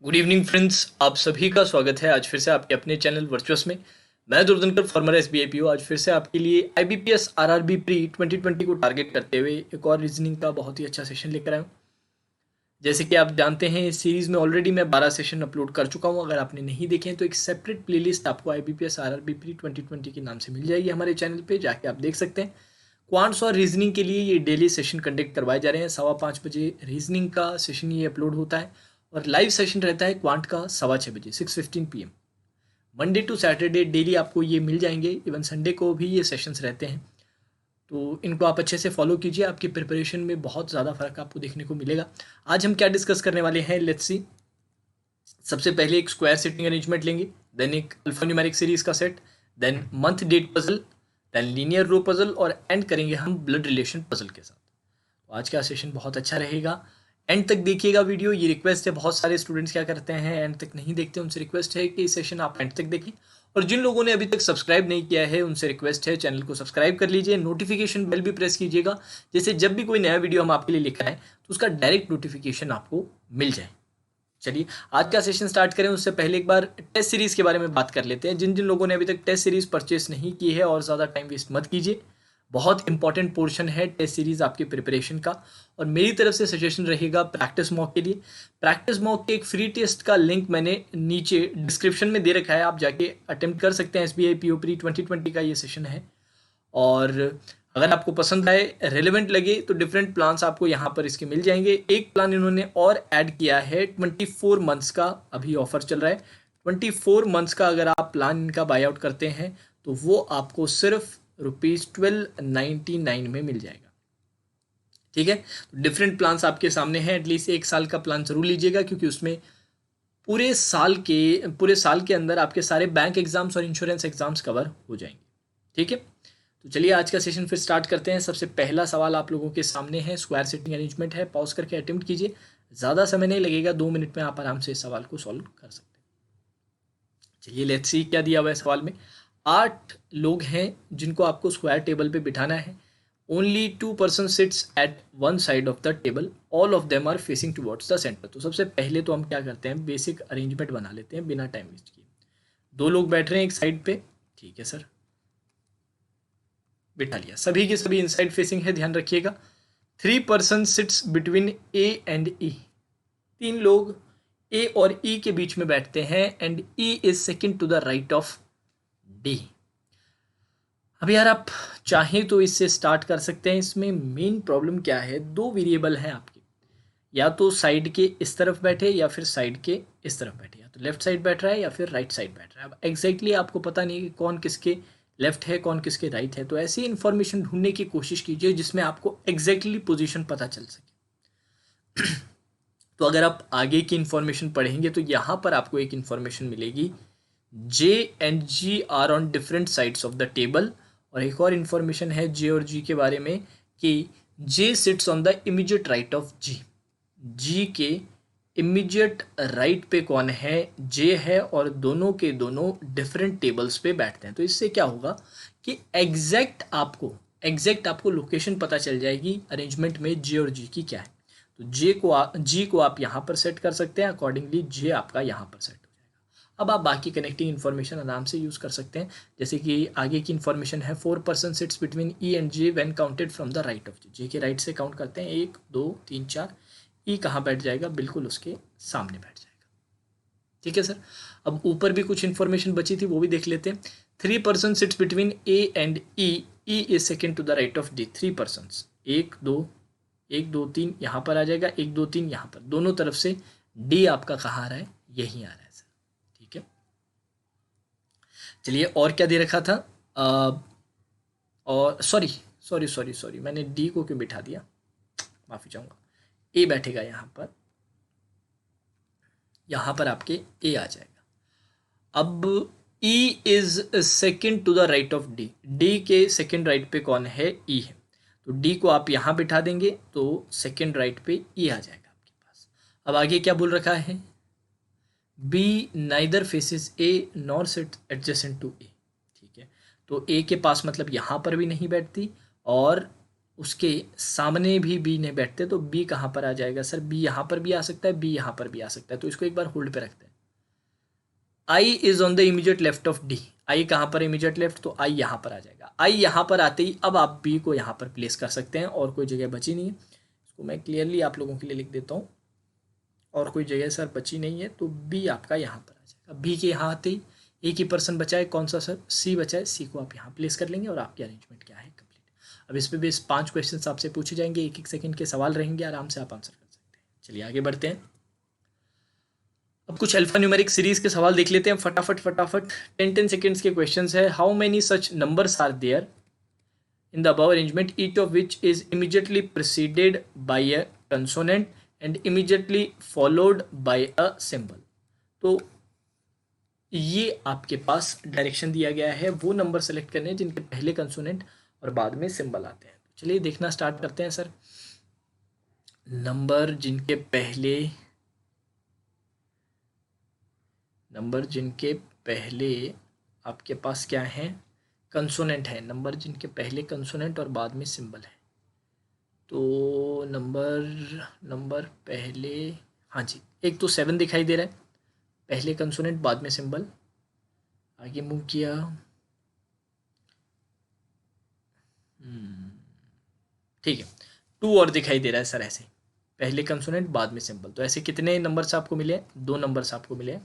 Good evening friends, आप सभी का स्वागत है आज फिर से आपके अपने चैनल वर्चुअस में। मैं दुर्धनकर फॉर्मर एसबीआई पीओ आज फिर से आपके लिए आईबीपीएस आरआरबी प्री 2020 को टारगेट करते हुए एक और रीजनिंग का बहुत ही अच्छा सेशन लेकर आया हूँ। जैसे कि आप जानते हैं, इस सीरीज़ में ऑलरेडी मैं 12 सेशन अपलोड कर चुका हूँ। अगर आपने नहीं देखे हैं तो एक सेपरेट प्लेलिस्ट आपको आईबीपीएस आरआरबी प्री 2020 के नाम से मिल जाएगी हमारे चैनल पर, जाके आप देख सकते हैं। क्वांट्स और रीजनिंग के लिए ये डेली सेशन कंडक्ट करवाए जा रहे हैं। 5:15 बजे रीजनिंग का सेशन ये अपलोड होता है और लाइव सेशन रहता है क्वांट का 6:15 6:15 PM। Monday to Saturday daily आपको ये मिल जाएंगे। इवन संडे को भी ये सेशंस रहते हैं, तो इनको आप अच्छे से फॉलो कीजिए। आपकी प्रिपरेशन में बहुत ज़्यादा फर्क आपको देखने को मिलेगा। आज हम क्या डिस्कस करने वाले हैं, लेट्स सी। सबसे पहले एक स्क्वायर सिटिंग अरेंजमेंट लेंगे, देन एक अल्फान्यूमेरिक सीरीज का सेट, then month date puzzle, then linear row puzzle और एंड करेंगे हम ब्लड रिलेशन पजल के साथ। तो आज का सेशन बहुत अच्छा रहेगा, एंड तक देखिएगा वीडियो। ये रिक्वेस्ट है, बहुत सारे स्टूडेंट्स क्या करते हैं एंड तक नहीं देखते। उनसे रिक्वेस्ट है कि सेशन आप एंड तक देखें, और जिन लोगों ने अभी तक सब्सक्राइब नहीं किया है उनसे रिक्वेस्ट है चैनल को सब्सक्राइब कर लीजिए। नोटिफिकेशन बेल भी प्रेस कीजिएगा, जैसे जब भी कोई नया वीडियो हम आपके लिए लेकर आए तो उसका डायरेक्ट नोटिफिकेशन आपको मिल जाए। चलिए आज का सेशन स्टार्ट करें उससे पहले एक बार टेस्ट सीरीज के बारे में बात कर लेते हैं। जिन जिन लोगों ने अभी तक टेस्ट सीरीज परचेस नहीं की है, और ज़्यादा टाइम वेस्ट मत कीजिए। बहुत इंपॉर्टेंट पोर्शन है टेस्ट सीरीज आपकी प्रिपरेशन का। और मेरी तरफ से सजेशन रहेगा प्रैक्टिस मॉक के लिए। प्रैक्टिस मॉक के एक फ्री टेस्ट का लिंक मैंने नीचे डिस्क्रिप्शन में दे रखा है, आप जाके अटेम्प्ट कर सकते हैं। एसबीआई पीओ प्री 2020 का ये सेशन है, और अगर आपको पसंद आए, रेलेवेंट लगे, तो डिफरेंट प्लान्स आपको यहाँ पर इसके मिल जाएंगे। एक प्लान इन्होंने और ऐड किया है, 24 मंथ्स का अभी ऑफर चल रहा है। 24 मंथ्स का अगर आप प्लान इनका बाई आउट करते हैं तो वो आपको सिर्फ ₹1299 में मिल जाएगा। ठीक है, तो डिफरेंट प्लान्स आपके सामने हैं। एटलीस्ट एक साल का प्लान जरूर लीजिएगा, क्योंकि उसमें पूरे साल के अंदर आपके सारे बैंक एग्जाम्स और इंश्योरेंस एग्जाम्स कवर हो जाएंगे। ठीक है, तो चलिए आज का सेशन फिर स्टार्ट करते हैं। सबसे पहला सवाल आप लोगों के सामने है, स्क्वायर सिटिंग अरेंजमेंट है। पॉज करके अटेम्प्ट कीजिए, ज़्यादा समय नहीं लगेगा, 2 मिनट में आप आराम से इस सवाल को सॉल्व कर सकते हैं। चलिए लेट्स सी क्या दिया हुआ है सवाल में। 8 लोग हैं जिनको आपको स्क्वायर टेबल पे बिठाना है। Only 2 person sits at one side of the table, all of them are facing towards the centre. तो सबसे पहले तो हम क्या करते हैं, बेसिक अरेंजमेंट बना लेते हैं बिना टाइम वेस्ट किए। 2 लोग बैठ रहे हैं एक साइड पे, ठीक है सर, बिठा लिया। सभी के सभी इनसाइड फेसिंग है, ध्यान रखिएगा। 3 person sits between A and E. 3 लोग ए और ई के बीच में बैठते हैं, and E is second to the right of D. अब यार आप चाहें तो इससे स्टार्ट कर सकते हैं। इसमें मेन प्रॉब्लम क्या है, 2 वेरिएबल हैं आपके, या तो साइड के इस तरफ बैठे या फिर साइड के इस तरफ बैठे, या तो लेफ्ट साइड बैठ रहा है या फिर राइट साइड बैठ रहा है। अब एग्जैक्टली आपको पता नहीं कि कौन किसके लेफ्ट है कौन किसके राइट है, तो ऐसी इन्फॉर्मेशन ढूंढने की कोशिश कीजिए जिसमें आपको एग्जैक्टली पोजीशन पता चल सके। तो अगर आप आगे की इन्फॉर्मेशन पढ़ेंगे तो यहाँ पर आपको एक इन्फॉर्मेशन मिलेगी, J and G are on different sides of the table. और एक और इन्फॉर्मेशन है जे और जी के बारे में कि J sits on the immediate right of G. G के इमीडिएट राइट पे कौन है, जे है, और दोनों के दोनों डिफरेंट टेबल्स पे बैठते हैं। तो इससे क्या होगा कि एग्जैक्ट आपको लोकेशन पता चल जाएगी अरेंजमेंट में जे और जी की क्या है। तो जी को आप यहाँ पर सेट कर सकते हैं, अकॉर्डिंगली जे आपका यहाँ पर सेट हो जाएगा। अब आप बाकी कनेक्टिंग इन्फॉर्मेशन आराम से यूज़ कर सकते हैं। जैसे कि आगे की इन्फॉर्मेशन है, 4 person sits between E and J when counted from the right of G. J के राइट से काउंट करते हैं, 1 2 3 4। ई कहाँ बैठ जाएगा, बिल्कुल उसके सामने बैठ जाएगा। ठीक है सर, अब ऊपर भी कुछ इन्फॉर्मेशन बची थी, वो भी देख लेते हैं। 3 person sits between A and E, E is second to the right of D. 3 person, 1 2 3 यहाँ पर आ जाएगा, 1 2 3 यहाँ पर, दोनों तरफ से डी आपका कहाँ आ रहा है, यहीं आ रहा है सर। ठीक है, चलिए और क्या दे रखा था, और सॉरी मैंने डी को क्यों बिठा दिया, माफ़ी चाहूँगा। ए बैठेगा यहाँ पर आपके ए आ जाएगा। अब E is second to the right of D. D के सेकेंड राइट पे कौन है, ई है। तो डी को आप यहाँ बिठा देंगे तो सेकेंड राइट पे ई आ जाएगा आपके पास। अब आगे क्या बोल रखा है, B neither faces A nor sit adjacent to A. ठीक है, तो ए के पास मतलब यहाँ पर भी नहीं बैठती, और उसके सामने भी बी नहीं बैठते तो बी कहाँ पर आ जाएगा सर? बी यहाँ पर भी आ सकता है, बी यहाँ पर भी आ सकता है, तो इसको एक बार होल्ड पे रखते हैं। I is on the immediate left of D. I कहाँ पर इमीडिएट लेफ्ट, तो आई यहाँ पर आ जाएगा। आई यहाँ पर आते ही अब आप बी को यहाँ पर प्लेस कर सकते हैं और कोई जगह बची नहीं है। इसको मैं क्लियरली आप लोगों के लिए लिख देता हूँ, और कोई जगह सर बची नहीं है, तो बी आपका यहाँ पर आ जाएगा। बी के यहाँ आते ही एक ही पर्सन बचा है, कौन सा सर? सी बचा है, सी को आप यहाँ प्लेस कर लेंगे और आपकी अरेंजमेंट क्या है? कंप्लीट। अब इस पे बेस 5 क्वेश्चन आपसे पूछे जाएंगे, 1-1 सेकंड के सवाल रहेंगे, आराम से आप आंसर कर सकते हैं। चलिए आगे बढ़ते हैं। अब कुछ अल्फा न्यूमेरिक सीरीज के सवाल देख लेते हैं फटाफट फटाफट। 10-10 सेकंड्स के क्वेश्चंस है। How many such numbers are there in the above arrangement, each of which is immediately preceded by a consonant and immediately followed by a symbol। तो ये आपके पास डायरेक्शन दिया गया है, वो नंबर सेलेक्ट करने हैं जिनके पहले कंसोनेंट और बाद में सिंबल आते हैं। चलिए देखना स्टार्ट करते हैं सर। नंबर जिनके पहले आपके पास क्या है? कंसोनेंट है। नंबर जिनके पहले कंसोनेंट और बाद में सिंबल है। तो नंबर पहले, हाँ जी, एक तो 7 दिखाई दे रहा है, पहले कंसोनेंट बाद में सिंबल। आगे मूव किया, ठीक है। 2 और दिखाई दे रहा है सर, ऐसे पहले कंसोनेंट बाद में सिंबल। तो ऐसे कितने नंबर्स आपको मिले? 2 नंबर्स आपको मिले।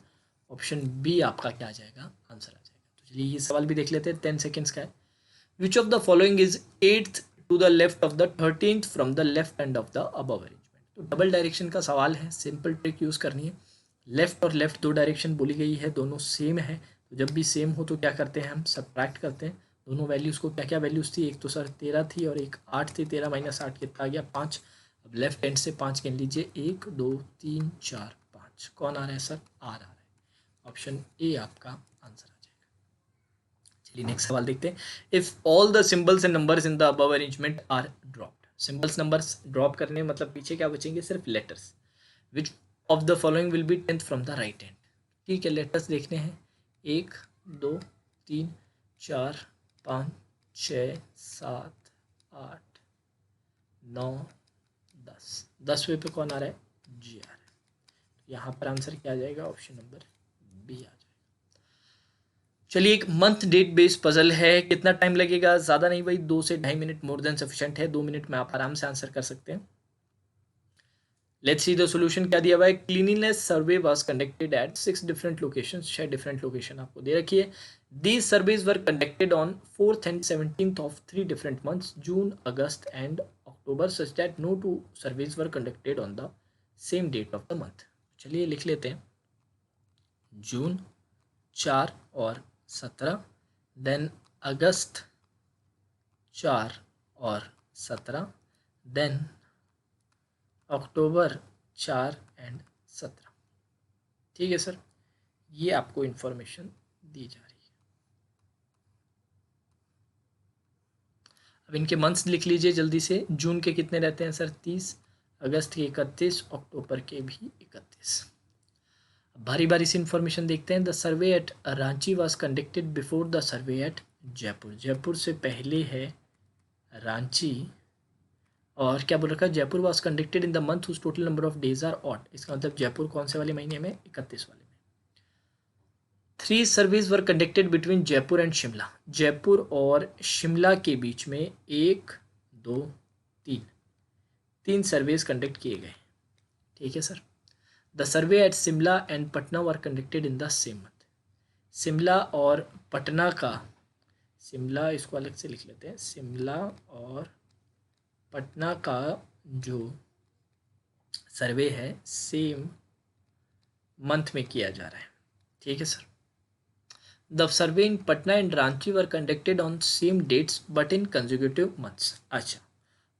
ऑप्शन बी आपका क्या आ जाएगा? आंसर आ जाएगा। तो चलिए ये सवाल भी देख लेते हैं, 10 सेकेंड्स का है। Which of the following is 8th to the left of the 13th from the left end of the above arrangement. तो डबल डायरेक्शन का सवाल है, सिंपल ट्रिक यूज करनी है। लेफ्ट और लेफ्ट 2 डायरेक्शन बोली गई है, दोनों सेम है। तो जब भी सेम हो तो क्या करते हैं? हम सब्ट्रैक्ट करते हैं दोनों वैल्यूज़ को। क्या क्या वैल्यूज़ थी? एक तो सर 13 थी और एक 8 थी। 13 - 8 कितना आ गया? 5। अब लेफ्ट हैंड से 5 गिन लीजिए, 1 2 3 4 5। कौन आ रहा है सर? आर आ रहा है। ऑप्शन ए आपका आंसर आ जाएगा। चलिए नेक्स्ट सवाल देखते हैं। If all the symbols and numbers in the above arrangement are dropped. Symbols numbers drop करने मतलब पीछे क्या बचेंगे? सिर्फ letters. Which of the following will be 10th from the right hand. ठीक है, लेटर्स देखने हैं। 1 2 3 4 5 6 7 8 9 10। 10वें पे कौन आ रहा है? जी आ रहा है। यहाँ पर आंसर क्या आ जाएगा? ऑप्शन नंबर बी आ जाएगा। चलिए एक मंथ डेट बेस्ड पजल है। कितना टाइम लगेगा? ज़्यादा नहीं भाई, 2 से 2.5 मिनट मोर देन सफिशिएंट है। 2 मिनट में आप आराम से आंसर कर सकते हैं। Let's see the solution. क्या दिया हुआ है? Cleanliness survey was conducted at 6 different locations. 6 different location आपको दे रखी है। These surveys were conducted on 4th and 17th of 3 different months, June, August and October, such that no 2 surveys were conducted on the same date of the month। चलिए लिख लेते हैं। जून 4 और 17, then अगस्त 4 और 17, then October 4 and 17। ठीक है sir, ये आपको इंफॉर्मेशन दी जा रही है। अब इनके मंथ्स लिख लीजिए जल्दी से। जून के कितने रहते हैं सर? 30, अगस्त के 31, अक्टूबर के भी 31। बारी बारी से इंफॉर्मेशन देखते हैं। The survey at Ranchi was conducted before the survey at Jaipur. Jaipur से पहले है रांची। और क्या बोल रखा है? Jaipur was conducted in the month whose total number of days are odd. इसका मतलब जयपुर कौन से वाले महीने में? 31 वाले में। 3 surveys were conducted between Jaipur and Shimla. Jaipur और शिमला के बीच में 1 2 3 सर्वेज कंडक्ट किए गए। ठीक है sir. The survey at Shimla and Patna were conducted in the same month. Shimla और पटना का, शिमला इसको अलग से लिख लेते हैं, शिमला और पटना का जो सर्वे है सेम मंथ में किया जा रहा है। ठीक है sir. The survey in Patna and Ranchi were conducted on same dates but in consecutive months. अच्छा,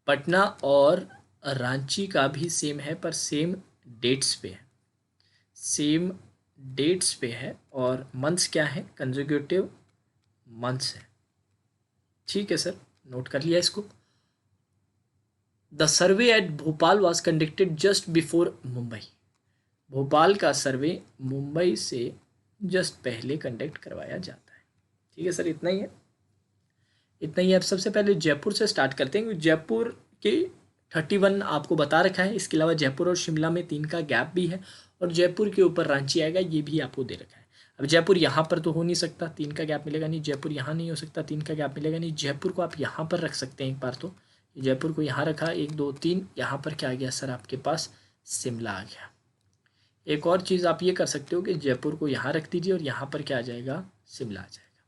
पटना और रांची का भी सेम है पर सेम डेट्स पे है। सेम डेट्स पे है और मंथ्स क्या है? कंजिक्यूटिव मंथ्स है। ठीक है सर, नोट कर लिया इसको। The survey at Bhopal was conducted just before Mumbai. Bhopal का सर्वे मुंबई से जस्ट पहले कंडक्ट करवाया जाता है। ठीक है सर, इतना ही है। इतना ही। अब सबसे पहले जयपुर से स्टार्ट करते हैं, क्योंकि जयपुर के 31 आपको बता रखा है। इसके अलावा जयपुर और शिमला में 3 का गैप भी है, और जयपुर के ऊपर रांची आएगा, ये भी आपको दे रखा है। अब जयपुर यहाँ पर तो हो नहीं सकता, 3 का गैप मिलेगा नहीं। जयपुर यहाँ नहीं हो सकता, 3 का गैप मिलेगा नहीं। जयपुर को आप यहाँ पर रख सकते हैं एक बार। तो जयपुर को यहाँ रखा, 1 2 3, यहाँ पर क्या आ गया सर आपके पास, शिमला आ गया। एक और चीज़ आप ये कर सकते हो कि जयपुर को यहाँ रख दीजिए और यहाँ पर क्या आ जाएगा, शिमला आ जाएगा।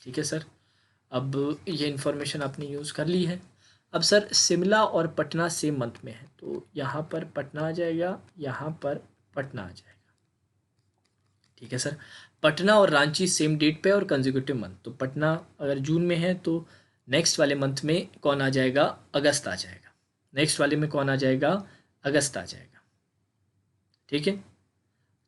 ठीक है सर, अब ये इन्फॉर्मेशन आपने यूज़ कर ली है। अब सर शिमला और पटना सेम मंथ में है, तो यहाँ पर पटना आ जाएगा, यहाँ पर पटना आ जाएगा। ठीक है सर, पटना और रांची सेम डेट पे और कंजिक्यूटिव मंथ। तो पटना अगर जून में है तो नेक्स्ट वाले मंथ में कौन आ जाएगा, अगस्त आ जाएगा। नेक्स्ट वाले में कौन आ जाएगा, अगस्त आ जाएगा। ठीक है,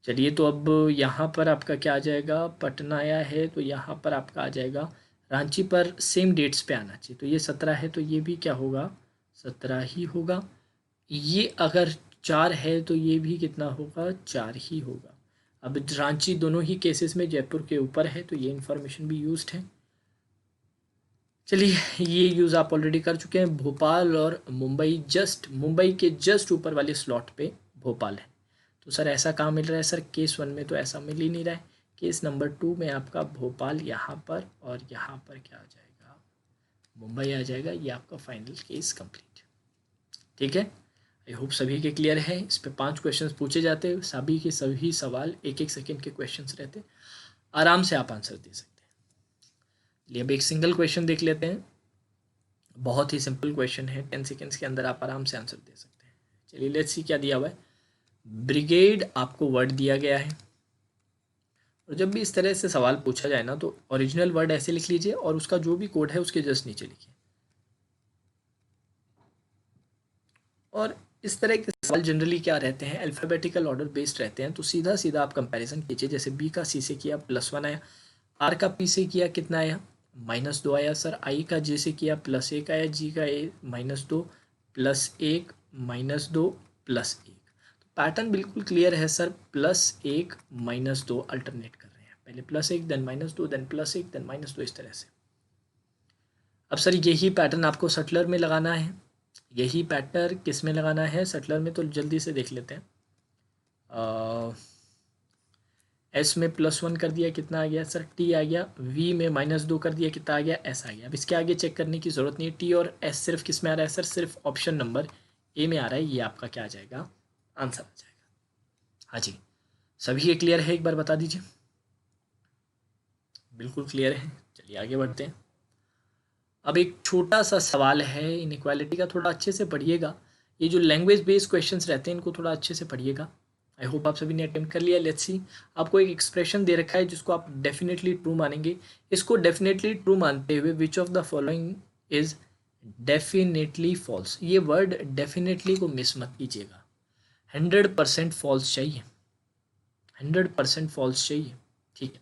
चलिए तो अब यहाँ पर आपका क्या आ जाएगा, पटना आया है तो यहाँ पर आपका आ जाएगा, रांची पर सेम डेट्स पे आना चाहिए। तो ये 17 है तो ये भी क्या होगा, 17 ही होगा। ये अगर 4 है तो ये भी कितना होगा, 4 ही होगा। अब रांची दोनों ही केसेस में जयपुर के ऊपर है, तो ये इन्फॉर्मेशन भी यूज्ड है। चलिए, ये यूज़ आप ऑलरेडी कर चुके हैं। भोपाल और मुंबई, जस्ट मुंबई के जस्ट ऊपर वाले स्लॉट पे भोपाल है। तो सर ऐसा कहाँ मिल रहा है, सर केस 1 में तो ऐसा मिल ही नहीं रहा है। केस नंबर 2 में आपका भोपाल यहाँ पर और यहाँ पर क्या आ जाएगा, मुंबई आ जाएगा। ये आपका फाइनल केस कंप्लीट। ठीक है, आई होप सभी के क्लियर है। इस पे 5 क्वेश्चंस पूछे जाते हैं, सभी के सभी सवाल 1-1 सेकेंड के क्वेश्चंस रहते, आराम से आप आंसर दे सकते हैं। लिए अब एक सिंगल क्वेश्चन देख लेते हैं, बहुत ही सिंपल क्वेश्चन है, 10 सेकेंड्स के अंदर आप आराम से आंसर दे सकते हैं। चलिए लेट्स सी क्या दिया हुआ है। ब्रिगेड आपको वर्ड दिया गया है, और जब भी इस तरह से सवाल पूछा जाए ना तो ओरिजिनल वर्ड ऐसे लिख लीजिए और उसका जो भी कोड है उसके जस्ट नीचे लिखिए। और इस तरह के सवाल जनरली क्या रहते हैं, अल्फ़ाबेटिकल ऑर्डर बेस्ड रहते हैं। तो सीधा सीधा आप कंपैरिजन कीजिए। जैसे बी का सी से किया +1 आया, आर का पी से किया कितना आया, -2 आया। सर आई का जे से किया +1 आया, जी का ए -2 +1 -2 +1। तो पैटर्न बिल्कुल क्लियर है सर, +1 -2 अल्टरनेट कर रहे हैं, पहले +1 देन -2 देन +1 देन -2, इस तरह से। अब सर यही पैटर्न आपको सटलर में लगाना है। यही पैटर्न किस में लगाना है, सटलर में। तो जल्दी से देख लेते हैं। एस में +1 कर दिया, कितना आ गया सर, टी आ गया। वी में -2 कर दिया, कितना आ गया, एस आ गया। अब इसके आगे चेक करने की ज़रूरत नहीं है। टी और एस सिर्फ किस में आ रहा है सर, सिर्फ ऑप्शन नंबर ए में आ रहा है। ये आपका क्या आ जाएगा, आंसर आ जाएगा। हाँ जी, सभी ये क्लियर है, एक बार बता दीजिए। बिल्कुल क्लियर है, चलिए आगे बढ़ते हैं। अब एक छोटा सा सवाल है इनइक्वालिटी का, थोड़ा अच्छे से पढ़िएगा। ये जो लैंग्वेज बेस्ड क्वेश्चंस रहते हैं इनको थोड़ा अच्छे से पढ़िएगा। आई होप आप सभी ने अटेम्प्ट कर लिया। लेट्स सी, आपको एक एक्सप्रेशन दे रखा है जिसको आप डेफिनेटली ट्रू मानेंगे। इसको डेफिनेटली ट्रू मानते हुए which of the following is definitely false. ये वर्ड डेफिनेटली को मिस मत कीजिएगा, 100% फॉल्स चाहिए, 100% फॉल्स चाहिए। ठीक है,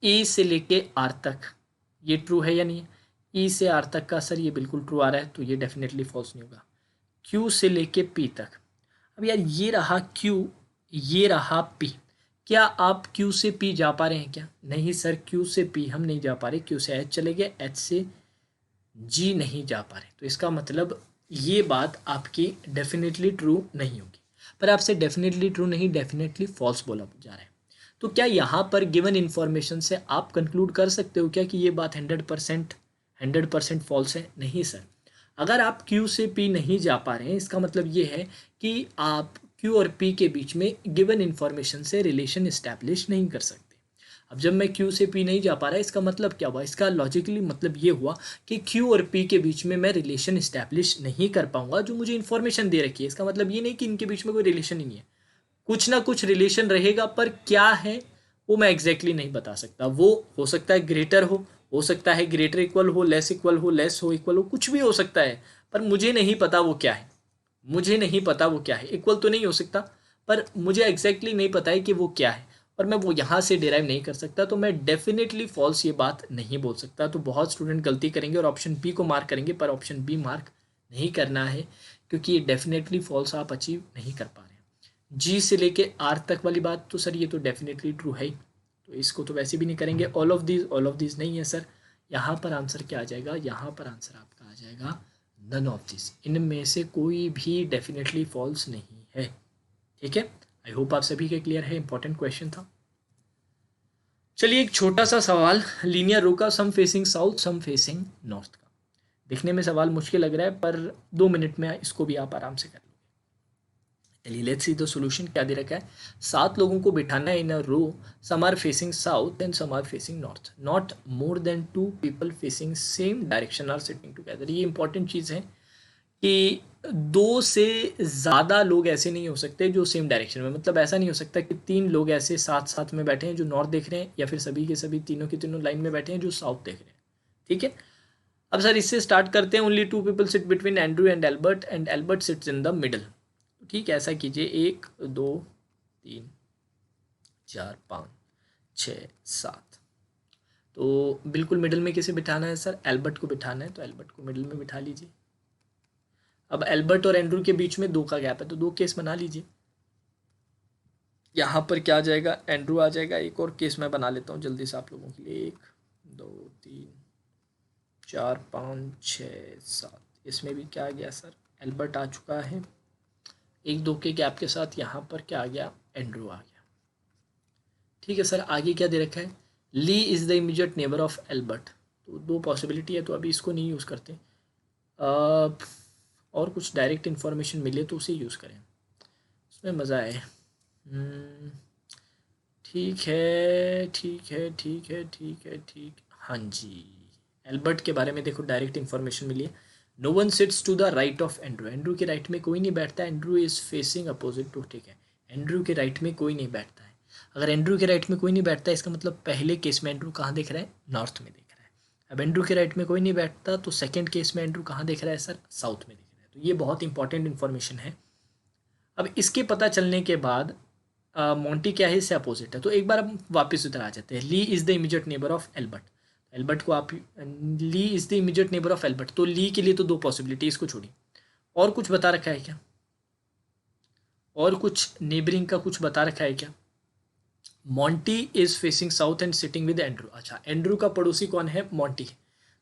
ए से लेके आर तक ये ट्रू है या नहीं है। ई से आर तक का सर ये बिल्कुल ट्रू आ रहा है, तो ये डेफिनेटली फॉल्स नहीं होगा। क्यू से लेके पी तक, अब यार ये रहा क्यू, ये रहा पी, क्या आप क्यू से पी जा पा रहे हैं क्या, नहीं सर, क्यू से पी हम नहीं जा पा रहे। क्यू से एच चले गए, एच से जी नहीं जा पा रहे, तो इसका मतलब ये बात आपकी डेफिनेटली ट्रू नहीं होगी। पर आपसे डेफिनेटली ट्रू नहीं, डेफिनेटली फॉल्स बोला जा रहा है। तो क्या यहाँ पर गिवन इन्फॉर्मेशन से आप कंक्लूड कर सकते हो क्या कि ये बात 100% फॉल्स है? नहीं सर, अगर आप Q से P नहीं जा पा रहे हैं इसका मतलब ये है कि आप Q और P के बीच में गिवन इन्फॉर्मेशन से रिलेशन इस्टेब्लिश नहीं कर सकते। अब जब मैं Q से P नहीं जा पा रहा, इसका मतलब क्या हुआ, इसका लॉजिकली मतलब ये हुआ कि Q और P के बीच में मैं रिलेशन इस्टेब्लिश नहीं कर पाऊंगा जो मुझे इन्फॉर्मेशन दे रखी है। इसका मतलब ये नहीं कि इनके बीच में कोई रिलेशन ही नहीं है, कुछ ना कुछ रिलेशन रहेगा, पर क्या है वो मैं एग्जैक्टली नहीं बता सकता। वो हो सकता है ग्रेटर हो सकता है ग्रेटर इक्वल हो, लेस इक्वल हो, लेस हो इक्वल हो, कुछ भी हो सकता है, पर मुझे नहीं पता वो क्या है। मुझे नहीं पता वो क्या है। इक्वल तो नहीं हो सकता, पर मुझे एग्जैक्टली नहीं पता है कि वो क्या है, और मैं वो यहाँ से डिराइव नहीं कर सकता, तो मैं डेफिनेटली फॉल्स ये बात नहीं बोल सकता। तो बहुत स्टूडेंट गलती करेंगे और ऑप्शन बी को मार्क करेंगे, पर ऑप्शन बी मार्क नहीं करना है, क्योंकि ये डेफिनेटली फॉल्स आप अचीव नहीं कर पा रहे हैं। जी से लेके आर तक वाली बात तो सर ये तो डेफिनेटली ट्रू है ही, तो इसको तो वैसे भी नहीं करेंगे। ऑल ऑफ दीज नहीं है सर, यहाँ पर आंसर क्या आ जाएगा, यहाँ पर आंसर आपका आ जाएगा नन ऑफ दिस, इनमें से कोई भी डेफिनेटली फॉल्स नहीं है। ठीक है, आई होप आप सभी के क्लियर है, इंपॉर्टेंट क्वेश्चन था। चलिए एक छोटा सा सवाल, लीनियर रो का सम फेसिंग साउथ सम फेसिंग नॉर्थ का। देखने में सवाल मुश्किल लग रहा है पर 2 मिनट में इसको भी आप आराम से कर लोगे। चलिए लेट्स सी द सॉल्यूशन। क्या दे रखा है, 7 लोगों को बिठाना है in a row, some are facing south and some are facing north, not more than 2 people facing same direction are sitting together. ये इंपॉर्टेंट चीज़ है कि 2 से ज़्यादा लोग ऐसे नहीं हो सकते जो सेम डायरेक्शन में, मतलब ऐसा नहीं हो सकता कि 3 लोग ऐसे साथ साथ में बैठे हैं जो नॉर्थ देख रहे हैं, या फिर सभी के सभी तीनों के तीनों लाइन में बैठे हैं जो साउथ देख रहे हैं। ठीक है, अब सर इससे स्टार्ट करते हैं। Only 2 people sit between Andrew and Albert sits in the middle. ठीक है, ऐसा कीजिए, 1 2 3 4 5 6 7। तो बिल्कुल मिडल में किसे बिठाना है सर, एल्बर्ट को बिठाना है, तो एल्बर्ट को मिडल में बिठा लीजिए। अब एल्बर्ट और एंड्रू के बीच में 2 का गैप है, तो 2 केस बना लीजिए। यहाँ पर क्या आ जाएगा, एंड्रू आ जाएगा। एक और केस मैं बना लेता हूँ जल्दी से आप लोगों के लिए, 1 2 3 4 5 6 7। इसमें भी क्या आ गया सर, एल्बर्ट आ चुका है। 1 2 के गैप के साथ यहाँ पर क्या आ गया, एंड्रू आ गया। ठीक है सर, आगे क्या दे रखा है, Lee is the immediate neighbour of Albert. तो 2 पॉसिबिलिटी है, तो अभी इसको नहीं यूज़ करते। और कुछ डायरेक्ट इन्फॉर्मेशन मिले तो उसे यूज़ करें, उसमें मज़ा आए। ठीक है ठीक है ठीक है ठीक है ठीक, हाँ जी, एल्बर्ट के बारे में देखो डायरेक्ट इन्फॉर्मेशन मिली है। No one sits to the right of Andrew, Andrew के राइट में कोई नहीं बैठता, Andrew is facing opposite to. ठीक है, एंड्रू के राइट में कोई नहीं बैठता है। अगर एंड्रू के राइट में कोई नहीं बैठता है, इसका मतलब पहले केस में एंड्रू कहाँ देख रहा है, नॉर्थ में देख रहा है। अब एंड्रू के राइट में कोई नहीं बैठता, तो सेकेंड केस में एंड्रू कहाँ देख रहा है सर, साउथ में देख रहा है। तो ये बहुत इंपॉर्टेंट इन्फॉर्मेशन है। अब इसके पता चलने के बाद मोंटी क्या है, इससे अपोजिट है। तो एक बार हम वापस उधर आ जाते हैं। Lee is the immediate neighbour of Albert, Albert को आप, Lee is the immediate neighbour of Albert, तो ली के लिए तो 2 पॉसिबिलिटी, इसको छोड़िए। और कुछ बता रखा है क्या, और कुछ नेबरिंग का कुछ बता रखा है क्या। Monty is facing south and sitting with Andrew. अच्छा, एंड्रू का पड़ोसी कौन है, मोंटी,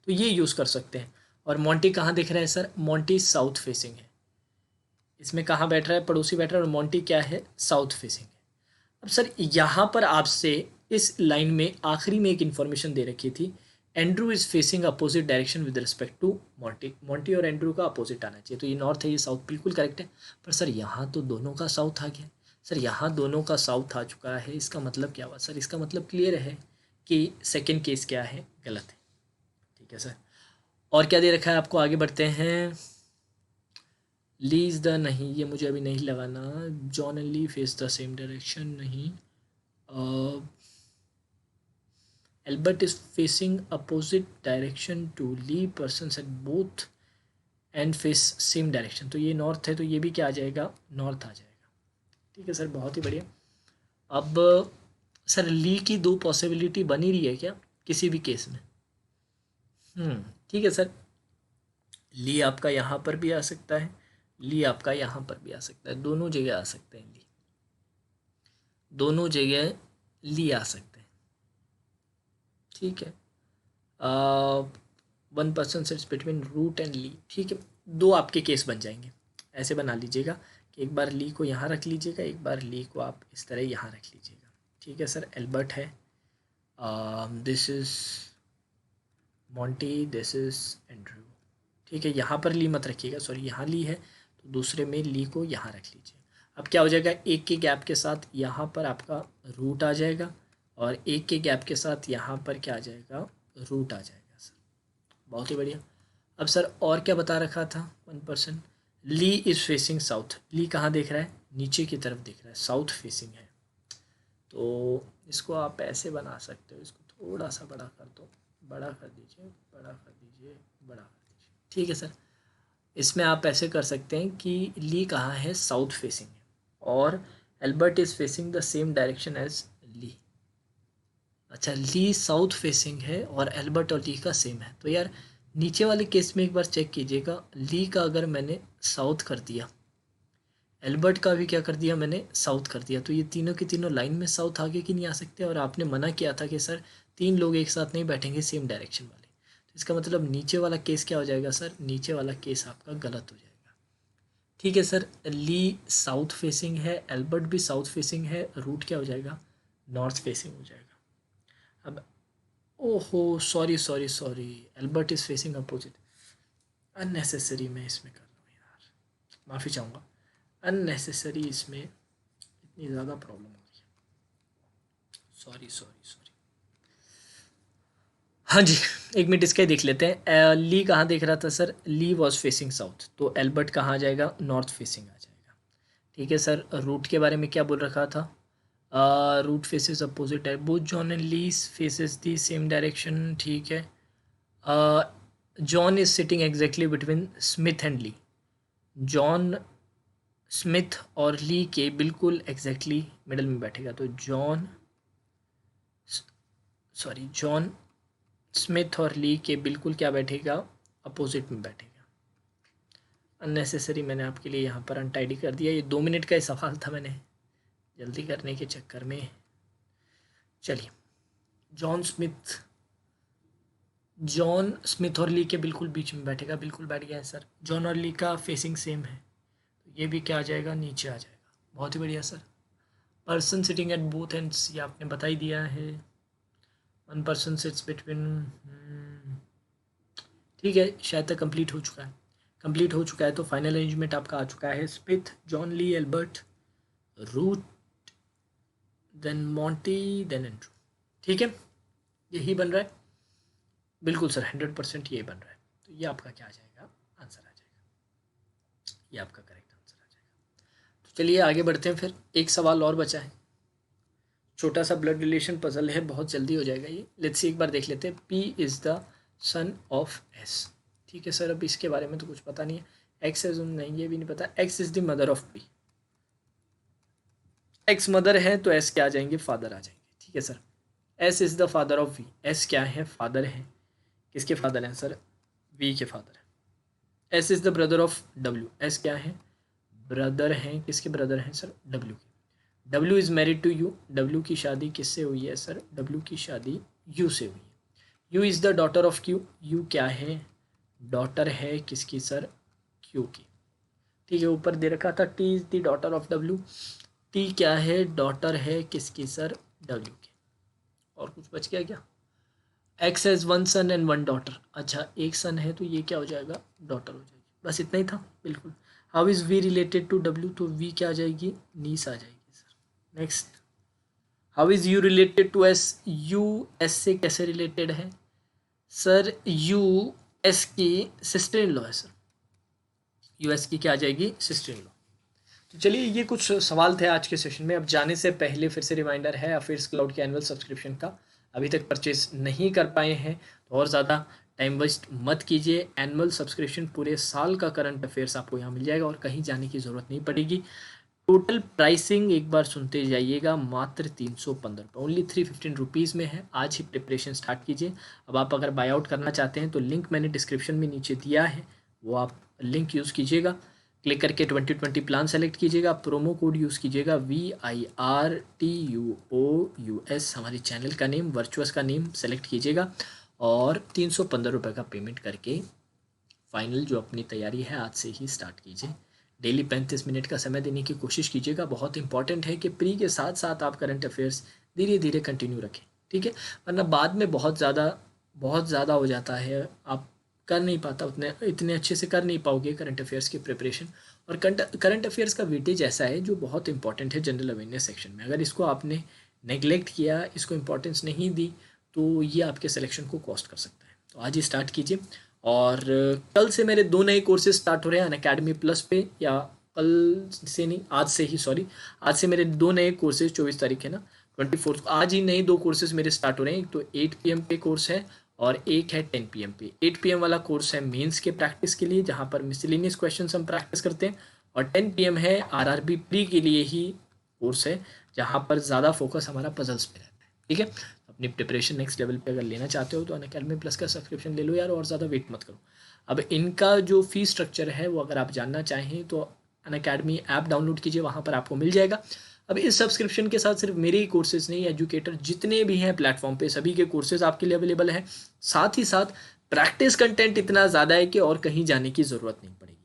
तो ये यूज़ कर सकते हैं। और मोंटी कहाँ दिख रहा है सर, मोंटी साउथ फेसिंग है। इसमें कहाँ बैठ रहा है, पड़ोसी बैठ रहा है, और मोंटी क्या है, साउथ फेसिंग है। अब सर यहाँ पर आपसे इस लाइन में आखिरी में एक इन्फॉर्मेशन दे रखी थी, Andrew is facing opposite direction with respect to Monty, Monty और एंड्रू का अपोजिट आना चाहिए। तो ये नॉर्थ है, ये साउथ, बिल्कुल करेक्ट है। पर सर यहाँ तो दोनों का साउथ आ गया सर, यहाँ दोनों का साउथ आ चुका है। इसका मतलब क्या हुआ सर, इसका मतलब क्लियर है कि सेकेंड केस क्या है, गलत है। ठीक है सर, और क्या दे रखा है आपको, आगे बढ़ते हैं। लीज द, नहीं ये मुझे अभी नहीं लगाना। John and Lee face the same direction, नहीं। Albert is facing opposite direction to Lee, person at both end face same direction, तो ये नॉर्थ है, तो ये भी क्या आ जाएगा, नॉर्थ आ जाएगा। ठीक है सर, बहुत ही बढ़िया। अब सर ली की 2 पॉसिबिलिटी बनी रही है क्या किसी भी केस में। ठीक है सर, ली आपका यहाँ पर भी आ सकता है, ली आपका यहाँ पर भी आ सकता है, दोनों जगह आ सकते हैं ली, दोनों जगह ली आ सकते हैं। ठीक है, 1 person sits between Root and Lee. ठीक है, 2 आपके केस बन जाएंगे। ऐसे बना लीजिएगा कि एक बार ली को यहाँ रख लीजिएगा, एक बार ली को आप इस तरह यहाँ रख लीजिएगा। ठीक है सर, एल्बर्ट है, this is Monty, this is Andrew. ठीक है, यहाँ पर ली मत रखिएगा, सॉरी यहाँ ली है, तो दूसरे में ली को यहाँ रख लीजिए। अब क्या हो जाएगा, एक के गैप के साथ यहाँ पर आपका रूट आ जाएगा, और एक के गैप के साथ यहाँ पर क्या आ जाएगा, रूट आ जाएगा सर। बहुत ही बढ़िया। अब सर और क्या बता रखा था, 1 person, Lee is facing south, Lee कहाँ देख रहा है, नीचे की तरफ देख रहा है, साउथ फेसिंग है। तो इसको आप ऐसे बना सकते हो, इसको थोड़ा सा बड़ा कर दो, बड़ा कर दीजिए, बड़ा कर दीजिए, बड़ा कर दीजिए। ठीक है सर, इसमें आप ऐसे कर सकते हैं कि ली कहाँ है, साउथ फेसिंग है, और Albert is facing the same direction as Lee. अच्छा, ली साउथ फेसिंग है और एल्बर्ट और ली का सेम है, तो यार नीचे वाले केस में एक बार चेक कीजिएगा, ली का अगर मैंने साउथ कर दिया, एल्बर्ट का भी क्या कर दिया मैंने, साउथ कर दिया, तो ये तीनों की तीनों लाइन में साउथ आगे की नहीं आ सकते। और आपने मना किया था कि सर 3 लोग एक साथ नहीं बैठेंगे सेम डायरेक्शन वाले, तो इसका मतलब नीचे वाला केस क्या हो जाएगा सर, नीचे वाला केस आपका गलत हो जाएगा। ठीक है सर, ली साउथ फेसिंग है, एल्बर्ट भी साउथ फेसिंग है, रूट क्या हो जाएगा, नॉर्थ फेसिंग हो जाएगा। अब ओहो sorry sorry sorry, Albert is facing opposite, unnecessary मैं इसमें कर रहा हूँ यार, माफ़ी चाहूँगा, अननेसेसरी इसमें इतनी ज़्यादा प्रॉब्लम हो रही है, सॉरी सॉरी सॉरी। हाँ जी, एक मिनट इसका ही देख लेते हैं। ली कहाँ देख रहा था sir, Lee was facing south, तो एल्बर्ट कहाँ आ जाएगा, नॉर्थ फेसिंग आ जाएगा। ठीक है सर, रूट के बारे में क्या बोल रखा था, रूट फेसेस अपोजिट है, both John and Lee faces the same direction. ठीक है, John is sitting exactly between Smith and Lee, John Smith और ली के बिल्कुल एग्जैक्टली मिडल में बैठेगा, तो जॉन स्मिथ और ली के बिल्कुल क्या बैठेगा, अपोजिट में बैठेगा। अननेसेसरी मैंने आपके लिए यहाँ पर अनटाइडी कर दिया, ये 2 मिनट का ही सवाल था, मैंने जल्दी करने के चक्कर में। चलिए, जॉन स्मिथ और ली के बिल्कुल बीच में बैठेगा, बिल्कुल बैठ गया है सर। जॉन और ली का फेसिंग सेम है, तो ये भी क्या आ जाएगा, नीचे आ जाएगा। बहुत ही बढ़िया sir. Person sitting at both ends, ये आपने बता ही दिया है। वन पर्सन सिट्स बिटवीन, ठीक है, शायद तक कंप्लीट हो चुका है, कंप्लीट हो चुका है, तो फाइनल अरेंजमेंट आपका आ चुका है, Smith, John, Lee, Albert, Root, then Monty, then Andrew. ठीक है, यही बन रहा है, बिल्कुल सर, 100% यही बन रहा है। तो ये आपका क्या आ जाएगा, आंसर आ जाएगा, ये आपका करेक्ट आंसर आ जाएगा। तो चलिए आगे बढ़ते हैं, फिर एक सवाल और बचा है, छोटा सा ब्लड रिलेशन पजल है, बहुत जल्दी हो जाएगा ये। लेट्स सी, एक बार देख लेते हैं। P is the son of S. ठीक है सर, अब इसके बारे में तो कुछ पता नहीं है। एक्स एज नहीं, ये भी नहीं पता। X is the mother of P, x mother है तो एस क्या आ जाएंगे, फादर आ जाएंगे। ठीक है sir, S is the father of V, S क्या है, फादर है। किसके फादर हैं सर, वी के फादर है। S is the brother of W, S क्या है, ब्रदर हैं, किसके ब्रदर हैं सर, डब्ल्यू के। W is married to U, W की शादी किससे हुई है सर, डब्ल्यू की शादी यू से हुई है। You is the daughter of Q, you क्या है, डॉटर है किसकी सर, क्यू की। ठीक है, ऊपर दे रखा था T is the daughter of W, T क्या है, डॉटर है किसकी सर, डब्ल्यू की। और कुछ बच गया क्या, X has 1 son and 1 daughter, अच्छा एक सन है तो ये क्या हो जाएगा, डॉटर हो जाएगी। बस इतना ही था, बिल्कुल। How is V related to W, तो वी क्या आ जाएगी, नीस आ जाएगी sir. Next, how is U related to S, U S से कैसे रिलेटेड है सर, यू एस की सिस्टर इन लॉ है सर, यू एस की क्या आ जाएगी, सिस्टर इन लॉ। तो चलिए, ये कुछ सवाल थे आज के सेशन में। अब जाने से पहले फिर से रिमाइंडर है, अफेयर्स क्लाउड के एनुअल सब्सक्रिप्शन का अभी तक परचेज नहीं कर पाए हैं तो और ज़्यादा टाइम वेस्ट मत कीजिए। एनुअल सब्सक्रिप्शन पूरे साल का करंट अफेयर्स आपको यहाँ मिल जाएगा और कहीं जाने की ज़रूरत नहीं पड़ेगी। टोटल प्राइसिंग एक बार सुनते जाइएगा, मात्र 315 रुपये, ओनली 315 रुपीज़ में है। आज ही प्रिपरेशन स्टार्ट कीजिए। अब आप अगर बाई आउट करना चाहते हैं तो लिंक मैंने डिस्क्रिप्शन में नीचे दिया है, वो आप लिंक यूज़ कीजिएगा, क्लिक करके 2020 प्लान सेलेक्ट कीजिएगा, प्रोमो कोड यूज़ कीजिएगा VIRTUOUS, हमारे चैनल का नेम, वर्चुअस का नेम सेलेक्ट कीजिएगा और 315 रुपये का पेमेंट करके फाइनल जो अपनी तैयारी है आज से ही स्टार्ट कीजिए। डेली 35 मिनट का समय देने की कोशिश कीजिएगा। बहुत इंपॉर्टेंट है कि प्री के साथ साथ आप करंट अफेयर्स धीरे धीरे कंटिन्यू रखें, ठीक है, वरना बाद में बहुत ज़्यादा हो जाता है, आप कर नहीं पाता, इतने अच्छे से कर नहीं पाओगे करंट अफेयर्स की प्रिपरेशन। और करंट अफेयर्स का वेटेज ऐसा है जो बहुत इंपॉर्टेंट है जनरल अवेयरनेस सेक्शन में। अगर इसको आपने नेगलेक्ट किया, इसको इंपॉर्टेंस नहीं दी, तो ये आपके सिलेक्शन को कॉस्ट कर सकता है। तो आज ही स्टार्ट कीजिए। और कल से मेरे 2 नए कोर्सेज स्टार्ट हो रहे हैं अनअकैडमी प्लस पे, या कल से नहीं, आज से ही, सॉरी, आज से मेरे 2 नए कोर्सेज, 24 तारीख है ना, 24 आज ही नए 2 कोर्सेज मेरे स्टार्ट हो रहे हैं। एक तो 8 PM पे कोर्स है और एक है 10 PM पे। 8 PM वाला कोर्स है मेंस के प्रैक्टिस के लिए, जहाँ पर मिसलेनियस क्वेश्चंस हम प्रैक्टिस करते हैं, और 10 PM है RRB प्री के लिए ही कोर्स है, जहाँ पर ज़्यादा फोकस हमारा पजल्स पे रहता है, ठीक है। अपनी प्रिपरेशन नेक्स्ट लेवल पे अगर लेना चाहते हो तो अनअकैडमी प्लस का सब्सक्रिप्शन ले लो यार, और ज़्यादा वेट मत करो। अब इनका जो फी स्ट्रक्चर है वो अगर आप जानना चाहें तो अनअकैडमी ऐप डाउनलोड कीजिए, वहाँ पर आपको मिल जाएगा। अब इस सब्सक्रिप्शन के साथ सिर्फ मेरे ही कोर्सेज नहीं, एजुकेटर जितने भी हैं प्लेटफॉर्म पे, सभी के कोर्सेज आपके लिए अवेलेबल है। साथ ही साथ प्रैक्टिस कंटेंट इतना ज़्यादा है कि और कहीं जाने की ज़रूरत नहीं पड़ेगी।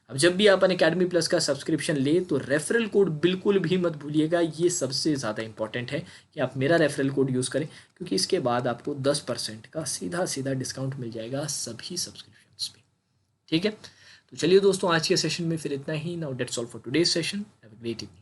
अब जब भी आप अनअकैडमी प्लस का सब्सक्रिप्शन ले तो रेफरल कोड बिल्कुल भी मत भूलिएगा। ये सबसे ज़्यादा इंपॉर्टेंट है कि आप मेरा रेफरल कोड यूज़ करें, क्योंकि इसके बाद आपको 10% का सीधा सीधा डिस्काउंट मिल जाएगा सभी सब्सक्रिप्शंस पे। ठीक है, तो चलिए दोस्तों, आज के सेशन में फिर इतना ही। Now that's all for today's session. Have a great evening.